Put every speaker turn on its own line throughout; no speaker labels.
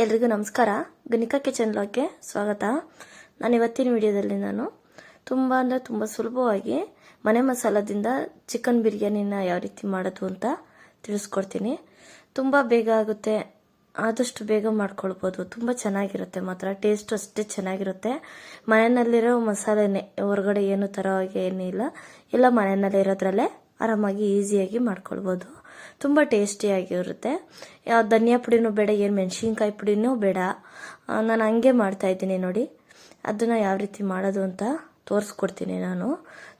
ಎಲ್ರಿಗೂ ನಮಸ್ಕಾರ. ಗಣಿಕಾ ಕಿಚನ್ ಬ್ಲಾಗ್ಗೆ ಸ್ವಾಗತ. ನಾನು ಇವತ್ತಿನ ವಿಡಿಯೋದಲ್ಲಿ ತುಂಬ ಸುಲಭವಾಗಿ ಮನೆ ಮಸಾಲದಿಂದ ಚಿಕನ್ ಬಿರಿಯಾನಿನ ಯಾವ ರೀತಿ ಮಾಡೋದು ಅಂತ ತಿಳಿಸ್ಕೊಡ್ತೀನಿ. ತುಂಬ ಬೇಗ ಆಗುತ್ತೆ, ಆದಷ್ಟು ಬೇಗ ಮಾಡ್ಕೊಳ್ಬೋದು. ತುಂಬ ಚೆನ್ನಾಗಿರುತ್ತೆ, ಮಾತ್ರ ಟೇಸ್ಟ್ ಅಷ್ಟೇ ಚೆನ್ನಾಗಿರುತ್ತೆ. ಮನೆಯಲ್ಲಿರೋ ಮಸಾಲೆನೇ, ಹೊರಗಡೆ ಏನು ತರೋ ಹಾಗೆ ಏನಿಲ್ಲ, ಎಲ್ಲ ಮನೆಯಲ್ಲೇ ಇರೋದ್ರಲ್ಲೇ ಆರಾಮಾಗಿ ಈಸಿಯಾಗಿ ಮಾಡ್ಕೊಳ್ಬೋದು. ತುಂಬ ಟೇಸ್ಟಿಯಾಗಿರುತ್ತೆ. ಯಾವ ಧನಿಯಾ ಪುಡಿನೂ ಬೇಡ, ಏನು ಮೆಣಸಿನ್ಕಾಯಿ ಪುಡಿನೂ ಬೇಡ. ನಾನು ಹಂಗೆ ಮಾಡ್ತಾಯಿದ್ದೀನಿ ನೋಡಿ. ಅದನ್ನು ಯಾವ ರೀತಿ ಮಾಡೋದು ಅಂತ ತೋರಿಸ್ಕೊಡ್ತೀನಿ ನಾನು.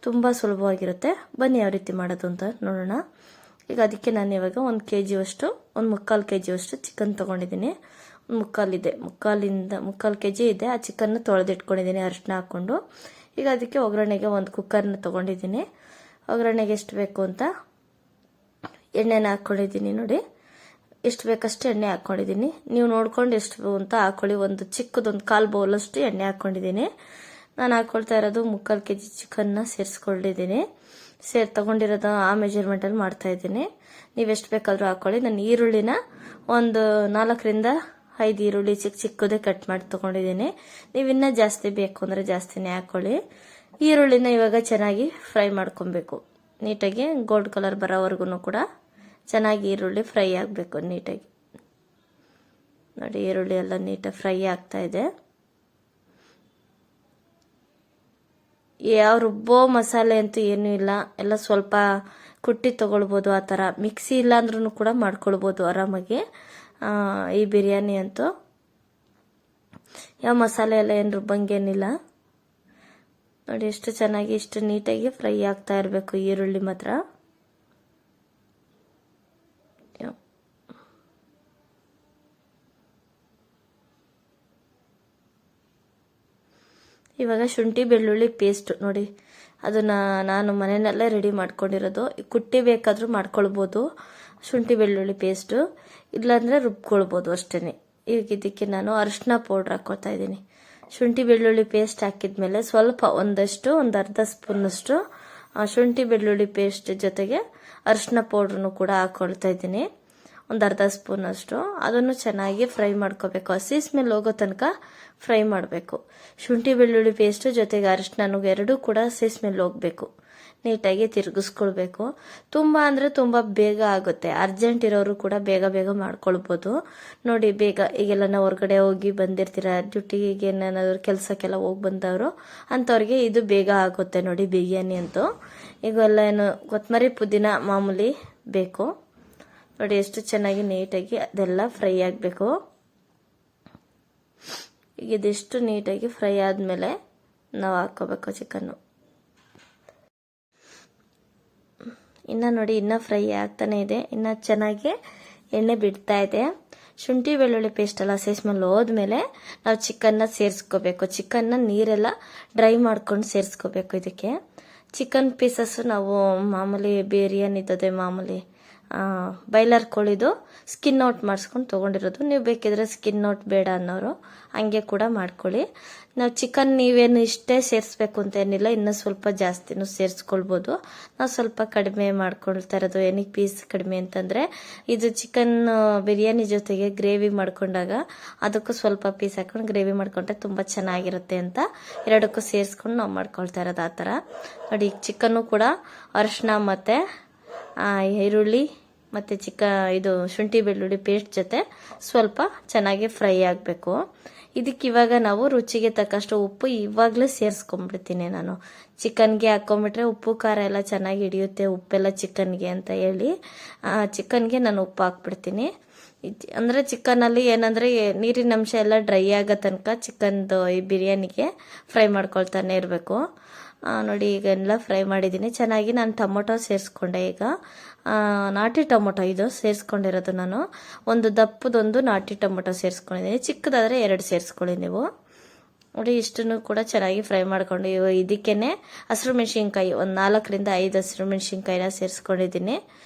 ತುಂಬ ಸುಲಭವಾಗಿರುತ್ತೆ. ಬನ್ನಿ ಯಾವ ರೀತಿ ಮಾಡೋದು ಅಂತ ನೋಡೋಣ. ಈಗ ಅದಕ್ಕೆ ನಾನು ಇವಾಗ 1 kg ಅಷ್ಟು, 1/4 kg ಅಷ್ಟು ಚಿಕನ್ ತೊಗೊಂಡಿದ್ದೀನಿ. ಮುಕ್ಕಾಲು kg ಇದೆ. ಆ ಚಿಕನ್ನ ತೊಳೆದಿಟ್ಕೊಂಡಿದ್ದೀನಿ ಅರಿಶಿನ ಹಾಕ್ಕೊಂಡು. ಈಗ ಅದಕ್ಕೆ ಒಗ್ಗರಣೆಗೆ 1 ಕುಕ್ಕರ್ನ ತೊಗೊಂಡಿದ್ದೀನಿ. ಒಗ್ಗರಣೆಗೆ ಎಷ್ಟು ಬೇಕು ಅಂತ ಎಣ್ಣೆನ ಹಾಕ್ಕೊಂಡಿದ್ದೀನಿ ನೋಡಿ. ಎಷ್ಟು ಬೇಕಷ್ಟು ಎಣ್ಣೆ ಹಾಕ್ಕೊಂಡಿದ್ದೀನಿ. ನೀವು ನೋಡ್ಕೊಂಡು ಎಷ್ಟು ಅಂತ ಹಾಕ್ಕೊಳ್ಳಿ. ಒಂದು ಚಿಕ್ಕದೊಂದು 1/4 ಬೌಲಷ್ಟು ಎಣ್ಣೆ ಹಾಕ್ಕೊಂಡಿದ್ದೀನಿ. ನಾನು ಹಾಕ್ಕೊಳ್ತಾ ಇರೋದು 1/4 kg ಚಿಕನ್ನ ಸೇರಿಸ್ಕೊಂಡಿದ್ದೀನಿ. ತೊಗೊಂಡಿರೋದು ಆ ಮೆಜರ್ಮೆಂಟಲ್ಲಿ ಮಾಡ್ತಾಯಿದ್ದೀನಿ. ನೀವು ಎಷ್ಟು ಬೇಕಾದರೂ ಹಾಕ್ಕೊಳ್ಳಿ. ನಾನು ಈರುಳ್ಳಿನ ಒಂದು 4ರಿಂದ 5 ಈರುಳ್ಳಿ ಚಿಕ್ಕದೇ ಕಟ್ ಮಾಡಿ ತೊಗೊಂಡಿದ್ದೀನಿ. ನೀವು ಇನ್ನೂ ಜಾಸ್ತಿ ಬೇಕು ಅಂದರೆ ಜಾಸ್ತಿನೇ ಹಾಕ್ಕೊಳ್ಳಿ. ಈರುಳ್ಳಿನ ಇವಾಗ ಚೆನ್ನಾಗಿ ಫ್ರೈ ಮಾಡ್ಕೊಬೇಕು. ನೀಟಾಗಿ ಗೋಲ್ಡ್ ಕಲರ್ ಬರೋವರೆಗೂ ಕೂಡ ಚೆನ್ನಾಗಿ ಈರುಳ್ಳಿ ಫ್ರೈ ಆಗಬೇಕು ನೀಟಾಗಿ. ನೋಡಿ, ಈರುಳ್ಳಿ ಎಲ್ಲ ನೀಟಾಗಿ ಫ್ರೈ ಆಗ್ತಾ ಇದೆ. ಯಾವ ರುಬ್ಬೋ ಮಸಾಲೆ ಅಂತೂ ಏನೂ ಇಲ್ಲ, ಎಲ್ಲ ಸ್ವಲ್ಪ ಕುಟ್ಟಿ ತೊಗೊಳ್ಬೋದು. ಆ ಥರ ಮಿಕ್ಸಿ ಇಲ್ಲ ಅಂದ್ರೂ ಕೂಡ ಮಾಡ್ಕೊಳ್ಬೋದು ಆರಾಮಾಗಿ. ಈ ಬಿರಿಯಾನಿ ಅಂತೂ ಯಾವ ಮಸಾಲೆ ಎಲ್ಲ ಏನು ರುಬ್ಬಂಗೇನಿಲ್ಲ. ನೋಡಿ ಎಷ್ಟು ಚೆನ್ನಾಗಿ, ಇಷ್ಟು ನೀಟಾಗಿ ಫ್ರೈ ಆಗ್ತಾ ಇರಬೇಕು ಈರುಳ್ಳಿ ಮಾತ್ರ. ಇವಾಗ ಶುಂಠಿ ಬೆಳ್ಳುಳ್ಳಿ ಪೇಸ್ಟ್ ನೋಡಿ, ಅದನ್ನು ನಾನು ಮನೆಯಲ್ಲೇ ರೆಡಿ ಮಾಡ್ಕೊಂಡಿರೋದು. ಕುಟ್ಟಿ ಬೇಕಾದರೂ ಮಾಡ್ಕೊಳ್ಬೋದು ಶುಂಠಿ ಬೆಳ್ಳುಳ್ಳಿ ಪೇಸ್ಟು, ಇಲ್ಲಾಂದರೆ ರುಬ್ಕೊಳ್ಬೋದು ಅಷ್ಟೇ. ಈಗ ಇದಕ್ಕೆ ನಾನು ಅರಿಶಿನ ಪೌಡ್ರ್ ಹಾಕ್ಕೊಳ್ತಾ ಇದ್ದೀನಿ. ಶುಂಠಿ ಬೆಳ್ಳುಳ್ಳಿ ಪೇಸ್ಟ್ ಹಾಕಿದ್ಮೇಲೆ ಸ್ವಲ್ಪ ಒಂದು ಅರ್ಧ ಸ್ಪೂನಷ್ಟು ಶುಂಠಿ ಬೆಳ್ಳುಳ್ಳಿ ಪೇಸ್ಟ್ ಜೊತೆಗೆ ಅರಿಶಿನ ಪೌಡ್ರನ್ನು ಕೂಡ ಹಾಕ್ಕೊಳ್ತಾ ಇದ್ದೀನಿ. ಒಂದು ಅರ್ಧ ಸ್ಪೂನಷ್ಟು. ಅದನ್ನು ಚೆನ್ನಾಗಿ ಫ್ರೈ ಮಾಡ್ಕೋಬೇಕು. ಹಸಿ ಸ್ಮೆಲ್ ಹೋಗೋ ತನಕ ಫ್ರೈ ಮಾಡಬೇಕು. ಶುಂಠಿ ಬೆಳ್ಳುಳ್ಳಿ ಪೇಸ್ಟು ಜೊತೆಗೆ ಅರಿಶಿನ ಎರಡೂ ಕೂಡ ಹಸಿ ಸ್ಮೆಲ್ ಹೋಗಬೇಕು. ನೀಟಾಗಿ ತಿರುಗಿಸ್ಕೊಳ್ಬೇಕು. ತುಂಬ ಅಂದರೆ ತುಂಬ ಬೇಗ ಆಗುತ್ತೆ. ಅರ್ಜೆಂಟ್ ಇರೋರು ಕೂಡ ಬೇಗ ಮಾಡ್ಕೊಳ್ಬೋದು ನೋಡಿ. ಬೇಗ ಈಗೆಲ್ಲ ನಾವು ಹೊರಗಡೆ ಹೋಗಿ ಬಂದಿರ್ತೀರ, ಡ್ಯೂಟಿಗೆ ಏನಾದ್ರು ಕೆಲಸಕ್ಕೆಲ್ಲ ಹೋಗಿ ಬಂದವರು ಅಂಥವ್ರಿಗೆ ಇದು ಬೇಗ ಆಗುತ್ತೆ ನೋಡಿ ಬಿರಿಯಾನಿ ಅಂತೂ. ಈಗೆಲ್ಲ ಏನು ಕೊತ್ತಂಬರಿ ಪುದೀನ ಮಾಮೂಲಿ ಬೇಕು ನೋಡಿ. ಎಷ್ಟು ಚೆನ್ನಾಗಿ ನೀಟಾಗಿ ಅದೆಲ್ಲ ಫ್ರೈ ಆಗಬೇಕು. ಈಗ ಇದಿಷ್ಟು ನೀಟಾಗಿ ಫ್ರೈ ಆದಮೇಲೆ ನಾವು ಹಾಕ್ಕೋಬೇಕು ಚಿಕನ್ನು. ಇನ್ನು ನೋಡಿ, ಇನ್ನೂ ಫ್ರೈ ಆಗ್ತಾನೆ ಇದೆ. ಇನ್ನು ಚೆನ್ನಾಗಿ ಎಣ್ಣೆ ಬಿಡ್ತಾ ಇದೆ. ಶುಂಠಿ ಬೆಳ್ಳುಳ್ಳಿ ಪೇಸ್ಟ್ ಎಲ್ಲ ಸೇರಿಸ್ಮೇಲೆ ಹೋದ್ಮೇಲೆ ನಾವು ಚಿಕನ್ನ ಸೇರಿಸ್ಕೋಬೇಕು. ಚಿಕನ್ನ ನೀರೆಲ್ಲ ಡ್ರೈ ಮಾಡ್ಕೊಂಡು ಸೇರಿಸ್ಕೋಬೇಕು. ಇದಕ್ಕೆ ಚಿಕನ್ ಪೀಸಸ್ಸು ನಾವು ಮಾಮೂಲಿ ಬಿರಿಯಾನಿದ್ದದೆ ಮಾಮೂಲಿ ಬಾಯ್ಲರ್ ಕೋಳಿದು ಸ್ಕಿನ್ ಔಟ್ ಮಾಡಿಸ್ಕೊಂಡು ತೊಗೊಂಡಿರೋದು. ನೀವು ಬೇಕಿದ್ರೆ ಸ್ಕಿನ್ ಔಟ್ ಬೇಡ ಅನ್ನೋರು ಹಂಗೆ ಕೂಡ ಮಾಡ್ಕೊಳ್ಳಿ. ನಾವು ಚಿಕನ್ ನೀವೇನು ಇಷ್ಟೇ ಸೇರಿಸ್ಬೇಕು ಅಂತ ಏನಿಲ್ಲ, ಇನ್ನೂ ಸ್ವಲ್ಪ ಜಾಸ್ತಿನೂ ಸೇರಿಸ್ಕೊಳ್ಬೋದು. ನಾವು ಸ್ವಲ್ಪ ಕಡಿಮೆ ಮಾಡ್ಕೊಳ್ತಾ ಇರೋದು. ಏನಕ್ಕೆ ಪೀಸ್ ಕಡಿಮೆ ಅಂತಂದರೆ, ಇದು ಚಿಕನ್ ಬಿರಿಯಾನಿ ಜೊತೆಗೆ ಗ್ರೇವಿ ಮಾಡ್ಕೊಂಡಾಗ ಅದಕ್ಕೂ ಸ್ವಲ್ಪ ಪೀಸ್ ಹಾಕೊಂಡು ಗ್ರೇವಿ ಮಾಡ್ಕೊಂಡ್ರೆ ತುಂಬ ಚೆನ್ನಾಗಿರುತ್ತೆ ಅಂತ ಎರಡಕ್ಕೂ ಸೇರಿಸ್ಕೊಂಡು ನಾವು ಮಾಡ್ಕೊಳ್ತಾ ಇರೋದು. ಆ ಥರ ನೋಡಿ. ಚಿಕನ್ನು ಕೂಡ ಅರಿಶಿನ ಮತ್ತು ಈರುಳ್ಳಿ ಮತ್ತು ಇದು ಶುಂಠಿ ಬೆಳ್ಳುಳ್ಳಿ ಪೇಸ್ಟ್ ಜೊತೆ ಸ್ವಲ್ಪ ಚೆನ್ನಾಗಿ ಫ್ರೈ ಆಗಬೇಕು. ಇದಕ್ಕೆ ಇವಾಗ ನಾವು ರುಚಿಗೆ ತಕ್ಕಷ್ಟು ಉಪ್ಪು ಇವಾಗಲೇ ಸೇರಿಸ್ಕೊಂಡ್ಬಿಡ್ತೀನಿ ನಾನು. ಚಿಕನ್ಗೆ ಹಾಕ್ಕೊಂಬಿಟ್ರೆ ಉಪ್ಪು ಖಾರ ಎಲ್ಲ ಚೆನ್ನಾಗಿ ಹಿಡಿಯುತ್ತೆ, ಉಪ್ಪೆಲ್ಲ ಚಿಕನ್ಗೆ ಅಂತ ಹೇಳಿ ಚಿಕನ್ಗೆ ನಾನು ಉಪ್ಪು ಹಾಕ್ಬಿಡ್ತೀನಿ. ಅಂದರೆ ಚಿಕನಲ್ಲಿ ಏನಂದರೆ ನೀರಿನ ಅಂಶ ಎಲ್ಲ ಡ್ರೈ ಆಗೋ ತನಕ ಚಿಕನ್ದು ಈ ಬಿರಿಯಾನಿಗೆ ಫ್ರೈ ಮಾಡ್ಕೊಳ್ತಾನೆ ಇರಬೇಕು ನೋಡಿ. ಈಗ ಎಲ್ಲ ಫ್ರೈ ಮಾಡಿದ್ದೀನಿ ಚೆನ್ನಾಗಿ. ನಾನು ಟೊಮೊಟೊ ಸೇರಿಸ್ಕೊಂಡೆ. ಈಗ ನಾಟಿ ಟೊಮೊಟೊ ಇದು ಸೇರಿಸ್ಕೊಂಡಿರೋದು ನಾನು. ಒಂದು ದಪ್ಪದೊಂದು ನಾಟಿ ಟೊಮೊಟೊ ಸೇರಿಸ್ಕೊಂಡಿದ್ದೀನಿ. ಚಿಕ್ಕದಾದರೆ 2 ಸೇರಿಸ್ಕೊಳ್ಳಿ ನೀವು ನೋಡಿ. ಇಷ್ಟನ್ನು ಕೂಡ ಚೆನ್ನಾಗಿ ಫ್ರೈ ಮಾಡ್ಕೊಂಡು ಇದಕ್ಕೇನೆ ಹಸಿರು ಮೆಣಸಿನ್ಕಾಯಿ ಒಂದು 4ರಿಂದ 5 ಹಸಿರು ಮೆಣಸಿನ್ಕಾಯಿನ ಸೇರಿಸ್ಕೊಂಡಿದ್ದೀನಿ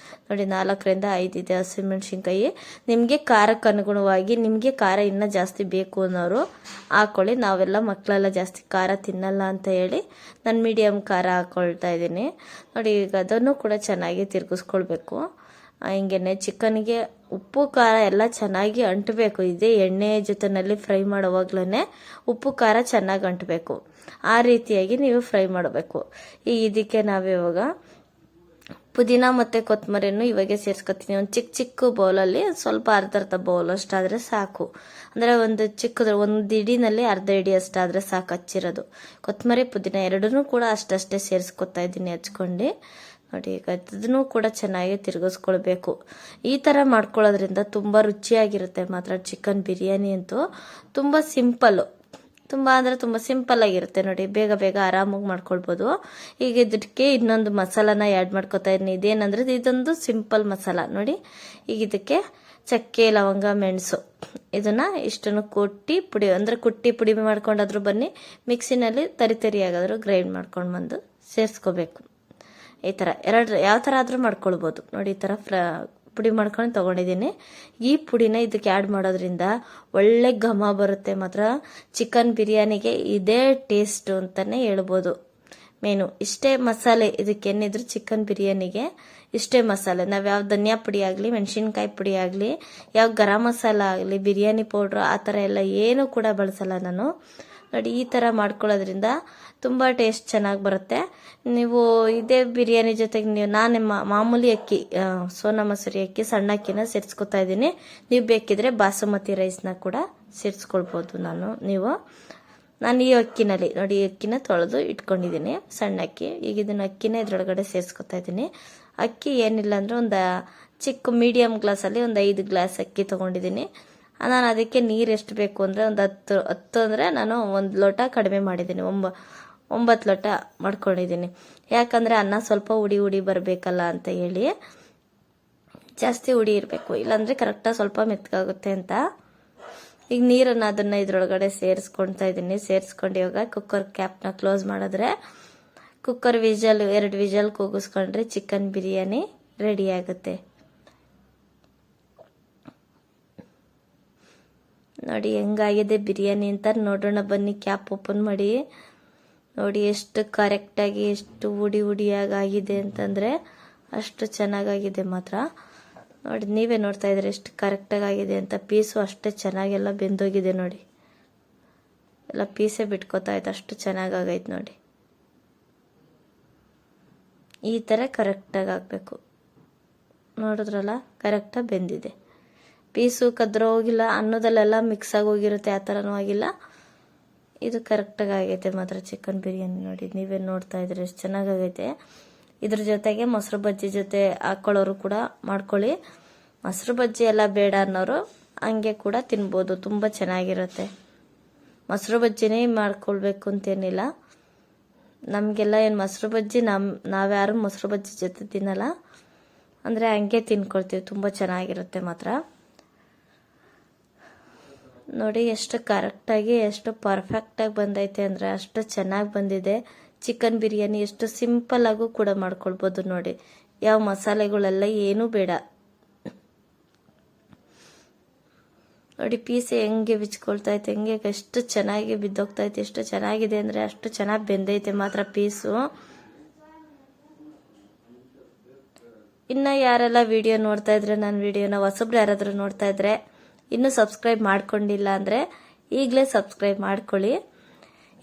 ನೋಡಿ. 4ರಿಂದ 5 ಇದೆ ಹಸಿರು ಮೆಣಸಿನ್ಕಾಯಿ. ನಿಮಗೆ ಖಾರಕ್ಕೆ ಅನುಗುಣವಾಗಿ, ನಿಮಗೆ ಖಾರ ಇನ್ನೂ ಜಾಸ್ತಿ ಬೇಕು ಅನ್ನೋರು ಹಾಕ್ಕೊಳ್ಳಿ. ನಾವೆಲ್ಲ ಮಕ್ಕಳೆಲ್ಲ ಜಾಸ್ತಿ ಖಾರ ತಿನ್ನಲ್ಲ ಅಂತ ಹೇಳಿ ನಾನು ಮೀಡಿಯಮ್ ಖಾರ ಹಾಕ್ಕೊಳ್ತಾ ಇದ್ದೀನಿ ನೋಡಿ. ಈಗ ಅದನ್ನು ಕೂಡ ಚೆನ್ನಾಗಿ ತಿರುಗಿಸ್ಕೊಳ್ಬೇಕು. ಹಿಂಗೇನೆ ಚಿಕನ್ಗೆ ಉಪ್ಪು ಖಾರ ಎಲ್ಲ ಚೆನ್ನಾಗಿ ಅಂಟಬೇಕು. ಇದೇ ಎಣ್ಣೆ ಜೊತೆನಲ್ಲಿ ಫ್ರೈ ಮಾಡುವಾಗ್ಲೇ ಉಪ್ಪು ಖಾರ ಚೆನ್ನಾಗಿ ಅಂಟಬೇಕು. ಆ ರೀತಿಯಾಗಿ ನೀವು ಫ್ರೈ ಮಾಡಬೇಕು. ಈಗ ಇದಕ್ಕೆ ನಾವಿವಾಗ ಪುದೀನ ಮತ್ತು ಕೊತ್ತಂಬರಿಯನ್ನು ಇವಾಗೆ ಸೇರಿಸ್ಕೊತೀನಿ. ಒಂದು ಚಿಕ್ಕ ಚಿಕ್ಕ ಬೌಲಲ್ಲಿ ಸ್ವಲ್ಪ ಅರ್ಧ ಬೌಲ್ ಅಷ್ಟಾದರೆ ಸಾಕು. ಅಂದರೆ ಒಂದು ಚಿಕ್ಕದು ಒಂದು ಇಡಿನಲ್ಲಿ ಅರ್ಧ ಇಡಿ ಅಷ್ಟಾದರೆ ಸಾಕು ಹಚ್ಚಿರೋದು. ಕೊತ್ತಂಬರಿ ಪುದೀನ ಎರಡನ್ನೂ ಕೂಡ ಅಷ್ಟಷ್ಟೇ ಸೇರಿಸ್ಕೊತಾ ಇದ್ದೀನಿ ಹಚ್ಕೊಂಡು. ನೋಡಿ, ಈಗ ಇದನ್ನು ಕೂಡ ಚೆನ್ನಾಗಿ ತಿರುಗಿಸ್ಕೊಳ್ಬೇಕು. ಈ ಥರ ಮಾಡ್ಕೊಳ್ಳೋದ್ರಿಂದ ತುಂಬ ರುಚಿಯಾಗಿರುತ್ತೆ ಮಾತ್ರ. ಚಿಕನ್ ಬಿರಿಯಾನಿ ಅಂತೂ ತುಂಬ ಸಿಂಪಲ್ಲು, ತುಂಬ ಸಿಂಪಲ್ ಆಗಿರುತ್ತೆ. ನೋಡಿ, ಬೇಗ ಬೇಗ ಆರಾಮಾಗಿ ಮಾಡ್ಕೊಳ್ಬೋದು. ಈಗ ಇದಕ್ಕೆ ಇನ್ನೊಂದು ಮಸಾಲಾನ ಆ್ಯಡ್ ಮಾಡ್ಕೊತಾ ಇದ್ದೀನಿ. ಇದೇನಂದ್ರೆ ಇದೊಂದು ಸಿಂಪಲ್ ಮಸಾಲ. ನೋಡಿ, ಈಗ ಇದಕ್ಕೆ ಚಕ್ಕೆ, ಲವಂಗ, ಮೆಣಸು ಇದನ್ನ ಇಷ್ಟನ್ನು ಕುಟ್ಟಿ ಪುಡಿ ಮಾಡ್ಕೊಂಡಾದ್ರೂ ಬನ್ನಿ, ಮಿಕ್ಸಿನಲ್ಲಿ ತರಿಯಾಗಾದ್ರೂ ಗ್ರೈಂಡ್ ಮಾಡ್ಕೊಂಡು ಬಂದು ಸೇರಿಸ್ಕೋಬೇಕು. ಈ ಥರ ಯಾವ ಥರ ಆದರೂ ಮಾಡ್ಕೊಳ್ಬೋದು. ನೋಡಿ, ಈ ಥರ ಪುಡಿ ಮಾಡ್ಕೊಂಡು ತೊಗೊಂಡಿದ್ದೀನಿ. ಈ ಪುಡಿನ ಇದಕ್ಕೆ ಆ್ಯಡ್ ಮಾಡೋದ್ರಿಂದ ಒಳ್ಳೆ ಘಮ ಬರುತ್ತೆ ಮಾತ್ರ. ಚಿಕನ್ ಬಿರಿಯಾನಿಗೆ ಇದೇ ಟೇಸ್ಟು ಅಂತಲೇ ಹೇಳ್ಬೋದು. ಮೇನು ಇಷ್ಟೇ ಮಸಾಲೆ ಇದಕ್ಕೇನಿದ್ರು ಚಿಕನ್ ಬಿರಿಯಾನಿಗೆ ಇಷ್ಟೇ ಮಸಾಲೆ. ನಾವು ಯಾವ ಧನಿಯಾ ಪುಡಿ ಆಗಲಿ, ಮೆಣಸಿನ್ಕಾಯಿ ಪುಡಿ ಆಗಲಿ, ಯಾವ ಗರಂ ಮಸಾಲ ಆಗಲಿ, ಬಿರಿಯಾನಿ ಪೌಡ್ರು ಆ ಥರ ಎಲ್ಲ ಏನೂ ಕೂಡ ಬಳಸಲ್ಲ ನಾನು. ನೋಡಿ, ಈ ಥರ ಮಾಡ್ಕೊಳ್ಳೋದ್ರಿಂದ ತುಂಬ ಟೇಸ್ಟ್ ಚೆನ್ನಾಗಿ ಬರುತ್ತೆ. ನೀವು ಇದೇ ಬಿರಿಯಾನಿ ಜೊತೆಗೆ ನಾನು ಮಾಮೂಲಿ ಅಕ್ಕಿ, ಸೋನಾ ಮಸೂರಿ ಅಕ್ಕಿ, ಸಣ್ಣ ಅಕ್ಕಿನ ಸೇರಿಸ್ಕೊತಾ ಇದ್ದೀನಿ. ನೀವು ಬೇಕಿದ್ರೆ ಬಾಸುಮತಿ ರೈಸ್ನ ಕೂಡ ಸೇರಿಸ್ಕೊಳ್ಬೋದು. ನಾನು ಈ ಅಕ್ಕಿನಲ್ಲಿ ನೋಡಿ, ಈ ಅಕ್ಕಿನ ತೊಳೆದು ಇಟ್ಕೊಂಡಿದ್ದೀನಿ, ಸಣ್ಣ ಅಕ್ಕಿ. ಈಗ ಇದನ್ನ ಅಕ್ಕಿನ ಇದ್ರೊಳಗಡೆ ಸೇರಿಸ್ಕೊತಾ ಇದ್ದೀನಿ. ಅಕ್ಕಿ ಏನಿಲ್ಲ ಅಂದ್ರೆ ಒಂದು ಚಿಕ್ಕ ಮೀಡಿಯಮ್ ಗ್ಲಾಸಲ್ಲಿ ಒಂದು 5 ಗ್ಲಾಸ್ ಅಕ್ಕಿ ತೊಗೊಂಡಿದ್ದೀನಿ. ನಾನು ಅದಕ್ಕೆ ನೀರು ಎಷ್ಟು ಬೇಕು ಅಂದರೆ ಒಂದು 10 ಅಂದರೆ ನಾನು 1 ಲೋಟ ಕಡಿಮೆ ಮಾಡಿದ್ದೀನಿ. 9 ಲೋಟ ಮಾಡ್ಕೊಂಡಿದ್ದೀನಿ. ಯಾಕಂದರೆ ಅನ್ನ ಸ್ವಲ್ಪ ಉಡಿ ಬರಬೇಕಲ್ಲ ಅಂತ ಹೇಳಿ ಜಾಸ್ತಿ ಉಡಿ ಇರಬೇಕು, ಇಲ್ಲಾಂದರೆ ಕರೆಕ್ಟಾಗಿ ಸ್ವಲ್ಪ ಮೆತ್ತಗಾಗುತ್ತೆ ಅಂತ. ಈಗ ನೀರನ್ನು ಅದನ್ನು ಇದ್ರೊಳಗಡೆ ಸೇರಿಸ್ಕೊಳ್ತಾ ಇದ್ದೀನಿ. ಸೇರಿಸ್ಕೊಂಡು ಇವಾಗ ಕುಕ್ಕರ್ ಕ್ಯಾಪ್ನ ಕ್ಲೋಸ್ ಮಾಡಿದ್ರೆ ಕುಕ್ಕರ್ 2 ವಿಜಲ್ ಕೂಗಿಸ್ಕೊಂಡ್ರೆ ಚಿಕನ್ ಬಿರಿಯಾನಿ ರೆಡಿ ಆಗುತ್ತೆ. ನೋಡಿ ಹೆಂಗಾಗಿದೆ ಬಿರಿಯಾನಿ ಅಂತ ನೋಡೋಣ ಬನ್ನಿ. ಕ್ಯಾಪ್ ಓಪನ್ ಮಾಡಿ ನೋಡಿ ಎಷ್ಟು ಕರೆಕ್ಟಾಗಿ, ಎಷ್ಟು ಉಡಿಯಾಗಿ ಆಗಿದೆ ಅಂತಂದರೆ ಅಷ್ಟು ಚೆನ್ನಾಗಾಗಿದೆ ಮಾತ್ರ. ನೋಡಿ, ನೀವೇ ನೋಡ್ತಾ ಇದ್ರೆ ಎಷ್ಟು ಕರೆಕ್ಟಾಗಿ ಆಗಿದೆ ಅಂತ. ಪೀಸು ಅಷ್ಟೇ ಚೆನ್ನಾಗೆಲ್ಲ ಬೆಂದೋಗಿದೆ ನೋಡಿ, ಎಲ್ಲ ಪೀಸೇ ಬಿಟ್ಕೋತಾ ಇತ್ತು, ಅಷ್ಟು ಚೆನ್ನಾಗೈತೆ ನೋಡಿ. ಈ ಥರ ಕರೆಕ್ಟಾಗಿ ಆಗಬೇಕು. ನೋಡಿದ್ರಲ್ಲ, ಕರೆಕ್ಟಾಗಿ ಬೆಂದಿದೆ. ಪೀಸು ಕದ್ರೋಗಿಲ್ಲ, ಅನ್ನೋದಲ್ಲೆಲ್ಲ ಮಿಕ್ಸ್ ಆಗಿ ಹೋಗಿರುತ್ತೆ, ಆ ಥರನೂ ಆಗಿಲ್ಲ. ಇದು ಕರೆಕ್ಟಾಗಿ ಆಗೈತೆ ಮಾತ್ರ ಚಿಕನ್ ಬಿರಿಯಾನಿ. ನೋಡಿ, ನೀವೇ ನೋಡ್ತಾ ಇದ್ರೆ ಎಷ್ಟು ಚೆನ್ನಾಗೈತೆ. ಇದ್ರ ಜೊತೆಗೆ ಮೊಸರು ಬಜ್ಜಿ ಜೊತೆ ಹಾಕ್ಕೊಳ್ಳೋರು ಕೂಡ ಮಾಡ್ಕೊಳ್ಳಿ. ಮೊಸರು ಬಜ್ಜಿ ಎಲ್ಲ ಬೇಡ ಅನ್ನೋರು ಹಂಗೆ ಕೂಡ ತಿನ್ಬೋದು, ತುಂಬ ಚೆನ್ನಾಗಿರುತ್ತೆ. ಮೊಸರು ಬಜ್ಜಿನೇ ಮಾಡ್ಕೊಳ್ಬೇಕು ಅಂತೇನಿಲ್ಲ. ನಮಗೆಲ್ಲ ಏನು ಮೊಸರು ಬಜ್ಜಿ ನಾವ್ಯಾರು ಮೊಸರು ಬಜ್ಜಿ ಜೊತೆ ತಿನ್ನಲ್ಲ, ಅಂದರೆ ಹಂಗೆ ತಿನ್ಕೊಳ್ತೀವಿ. ತುಂಬ ಚೆನ್ನಾಗಿರುತ್ತೆ ಮಾತ್ರ. ನೋಡಿ ಎಷ್ಟು ಕರೆಕ್ಟಾಗಿ, ಎಷ್ಟು ಪರ್ಫೆಕ್ಟಾಗಿ ಬಂದೈತೆ ಅಂದರೆ ಅಷ್ಟು ಚೆನ್ನಾಗಿ ಬಂದಿದೆ. ಚಿಕನ್ ಬಿರಿಯಾನಿ ಎಷ್ಟು ಸಿಂಪಲ್ಲಾಗೂ ಕೂಡ ಮಾಡ್ಕೊಳ್ಬೋದು. ನೋಡಿ, ಯಾವ ಮಸಾಲೆಗಳೆಲ್ಲ ಏನೂ ಬೇಡ. ನೋಡಿ, ಪೀಸ್ ಹೆಂಗೆ ಬಿಚ್ಕೊಳ್ತಾ ಐತೆ, ಹೆಂಗೆ ಎಷ್ಟು ಚೆನ್ನಾಗಿ ಬಿದ್ದೋಗ್ತಾ ಐತೆ. ಎಷ್ಟು ಚೆನ್ನಾಗಿದೆ ಅಂದರೆ ಅಷ್ಟು ಚೆನ್ನಾಗಿ ಬೆಂದೈತೆ ಮಾತ್ರ ಪೀಸು. ಇನ್ನು ಯಾರೆಲ್ಲ ವಿಡಿಯೋ ನೋಡ್ತಾ ಇದ್ರೆ, ನನ್ನ ವಿಡಿಯೋನ ಹೊಸಬ್ರು ಯಾರಾದರೂ ನೋಡ್ತಾ ಇದ್ರೆ, ಇನ್ನೂ ಸಬ್ಸ್ಕ್ರೈಬ್ ಮಾಡ್ಕೊಂಡಿಲ್ಲ ಅಂದರೆ ಈಗಲೇ ಸಬ್ಸ್ಕ್ರೈಬ್ ಮಾಡ್ಕೊಳ್ಳಿ.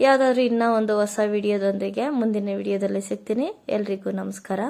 ಯಾವುದಾದ್ರೂ ಇನ್ನೂ ಒಂದು ಹೊಸ ವಿಡಿಯೋದೊಂದಿಗೆ ಮುಂದಿನ ವಿಡಿಯೋದಲ್ಲಿ ಸಿಗ್ತೀನಿ. ಎಲ್ರಿಗೂ ನಮಸ್ಕಾರ.